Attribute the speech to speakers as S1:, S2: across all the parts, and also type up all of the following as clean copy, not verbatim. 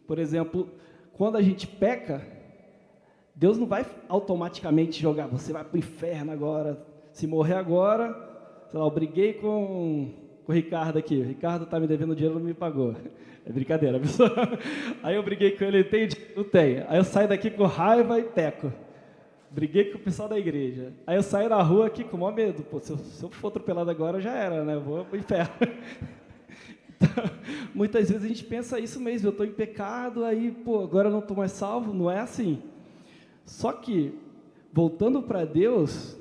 S1: Por exemplo, quando a gente peca, Deus não vai automaticamente jogar, você vai para o inferno agora, se morrer agora, sei lá, eu briguei com o Ricardo aqui, o Ricardo está me devendo dinheiro, não me pagou. É brincadeira, pessoal. Aí eu briguei com ele tem? Não tem. Aí eu saio daqui com raiva e peco. Briguei com o pessoal da igreja. Aí eu saio na rua aqui com o maior medo. Pô, se eu for atropelado agora, já era, né? Eu vou pro inferno. Então, muitas vezes a gente pensa isso mesmo. Eu estou em pecado, aí, pô, agora eu não estou mais salvo. Não é assim. Só que, voltando para Deus,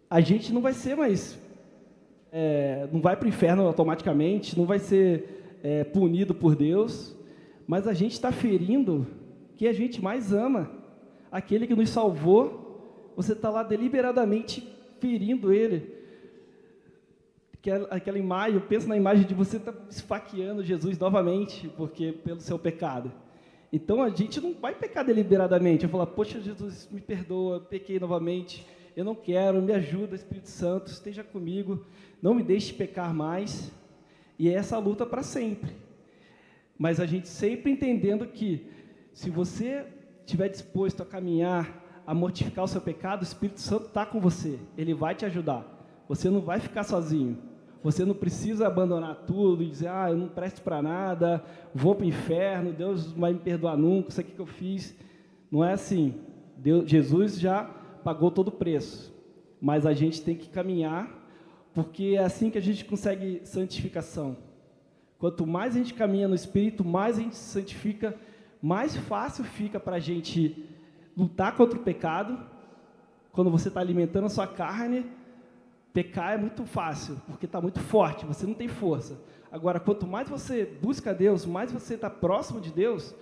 S1: a gente não vai ser mais... não vai para o inferno automaticamente, não vai ser punido por Deus, mas a gente está ferindo quem a gente mais ama, aquele que nos salvou. Você está lá deliberadamente ferindo ele. Aquela imagem, eu penso na imagem de você estar esfaqueando Jesus novamente, porque pelo seu pecado. Então a gente não vai pecar deliberadamente, eu falar, poxa, Jesus, me perdoa, pequei novamente, eu não quero, me ajuda, Espírito Santo, esteja comigo, não me deixe pecar mais. E é essa luta para sempre. Mas a gente sempre entendendo que, se você estiver disposto a caminhar, a mortificar o seu pecado, o Espírito Santo está com você, ele vai te ajudar. Você não vai ficar sozinho. Você não precisa abandonar tudo e dizer, eu não presto para nada, vou para o inferno, Deus não vai me perdoar nunca, isso aqui que eu fiz. Não é assim. Jesus já pagou todo o preço. Mas a gente tem que caminhar, porque é assim que a gente consegue santificação. Quanto mais a gente caminha no Espírito, mais a gente se santifica, mais fácil fica para a gente lutar contra o pecado. Quando você está alimentando a sua carne, pecar é muito fácil, porque está muito forte, você não tem força. Agora, quanto mais você busca Deus, mais você está próximo de Deus,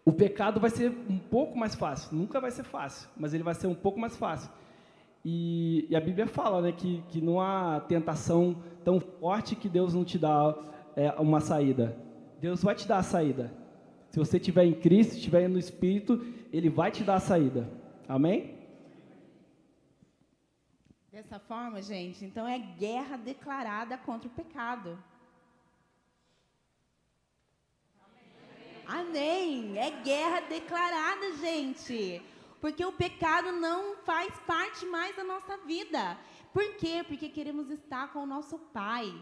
S1: o pecado vai ser um pouco mais fácil. Nunca vai ser fácil, mas ele vai ser um pouco mais fácil. E a Bíblia fala, né, que não há tentação tão forte que Deus não te dá uma saída. Deus vai te dar a saída. Se você estiver em Cristo, estiver no Espírito, Ele vai te dar a saída. Amém?
S2: Dessa forma, gente, então é guerra declarada contra o pecado. Amém! É guerra declarada, gente. Porque o pecado não faz parte mais da nossa vida. Por quê? Porque queremos estar com o nosso Pai.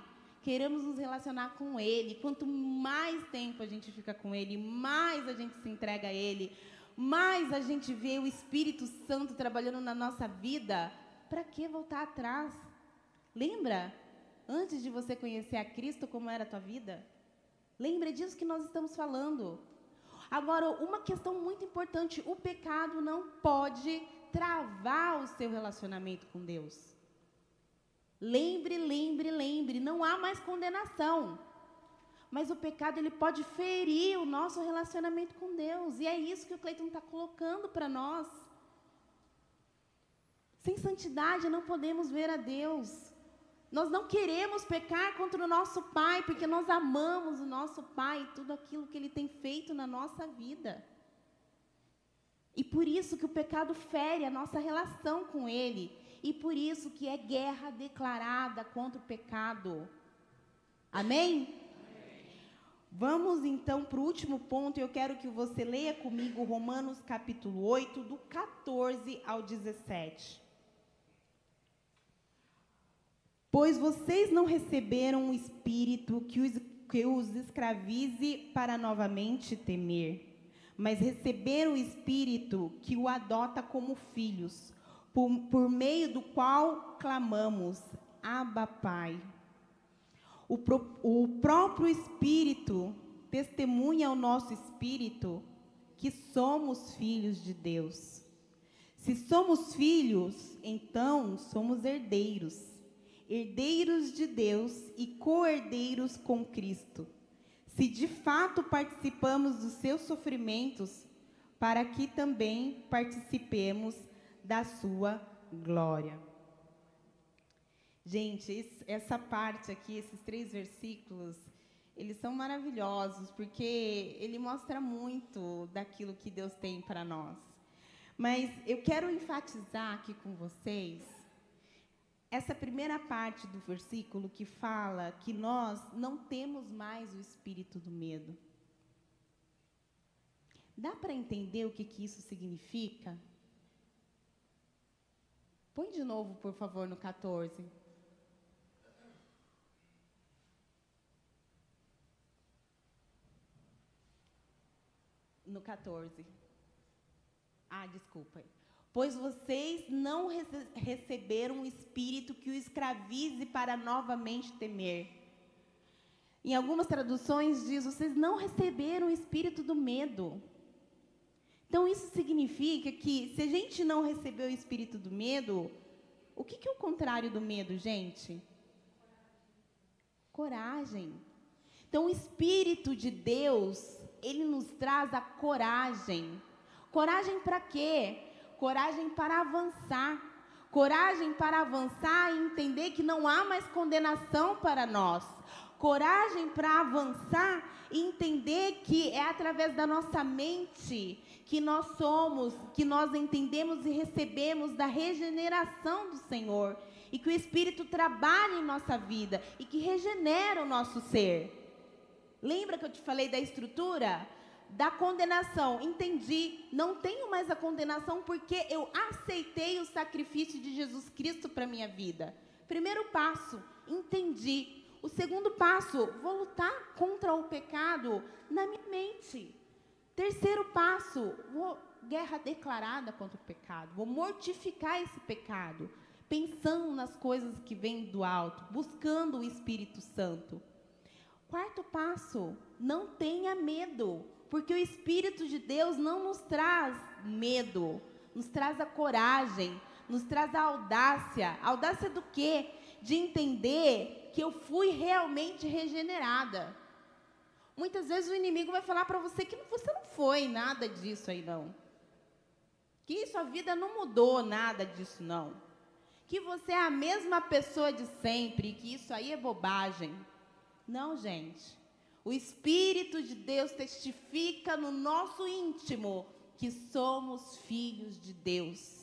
S2: Queremos nos relacionar com Ele. Quanto mais tempo a gente fica com Ele, mais a gente se entrega a Ele, mais a gente vê o Espírito Santo trabalhando na nossa vida. Para que voltar atrás? Lembra? Antes de você conhecer a Cristo, como era a tua vida? Lembra disso que nós estamos falando. Agora, uma questão muito importante, o pecado não pode travar o seu relacionamento com Deus. Lembre, não há mais condenação. Mas o pecado, ele pode ferir o nosso relacionamento com Deus. E é isso que o Cleiton está colocando para nós. Sem santidade não podemos ver a Deus. Nós não queremos pecar contra o nosso Pai, porque nós amamos o nosso Pai e tudo aquilo que Ele tem feito na nossa vida. E por isso que o pecado fere a nossa relação com Ele. E por isso que é guerra declarada contra o pecado. Amém? Vamos então para o último ponto. Eu quero que você leia comigo Romanos capítulo 8, do 14 ao 17. Pois vocês não receberam um espírito que os escravize para novamente temer, mas receberam o espírito que o adota como filhos, por meio do qual clamamos, Abba, Pai. O próprio Espírito testemunha ao nosso espírito que somos filhos de Deus. Se somos filhos, então somos herdeiros. Herdeiros de Deus e co-herdeiros com Cristo, se de fato participamos dos seus sofrimentos, para que também participemos da sua glória. Gente, essa parte aqui, esses 3 versículos, eles são maravilhosos, porque ele mostra muito daquilo que Deus tem para nós. Mas eu quero enfatizar aqui com vocês essa primeira parte do versículo que fala que nós não temos mais o espírito do medo. Dá para entender o que isso significa? Põe de novo, por favor, no 14. No 14. Desculpa. Pois vocês não receberam um espírito que o escravize para novamente temer. Em algumas traduções diz, vocês não receberam o espírito do medo. Então isso significa que se a gente não recebeu o espírito do medo, o que é o contrário do medo, gente? Coragem. Então o Espírito de Deus, ele nos traz a coragem. Coragem para quê? Coragem para avançar. Coragem para avançar e entender que não há mais condenação para nós. Coragem para avançar e entender que é através da nossa mente que nós somos, que nós entendemos e recebemos da regeneração do Senhor. E que o Espírito trabalha em nossa vida e que regenera o nosso ser. Lembra que eu te falei da estrutura? Da condenação. Entendi, não tenho mais a condenação porque eu aceitei o sacrifício de Jesus Cristo para a minha vida. Primeiro passo, entendi. O segundo passo, vou lutar contra o pecado na minha mente. Terceiro passo, guerra declarada contra o pecado. Vou mortificar esse pecado, pensando nas coisas que vêm do alto, buscando o Espírito Santo. Quarto passo, não tenha medo, porque o Espírito de Deus não nos traz medo, nos traz a coragem, nos traz a audácia. Audácia do quê? De entender que eu fui realmente regenerada. Muitas vezes o inimigo vai falar para você que você não foi nada disso aí, não. Que sua vida não mudou nada disso, não. Que você é a mesma pessoa de sempre, que isso aí é bobagem. Não, gente. O Espírito de Deus testifica no nosso íntimo que somos filhos de Deus.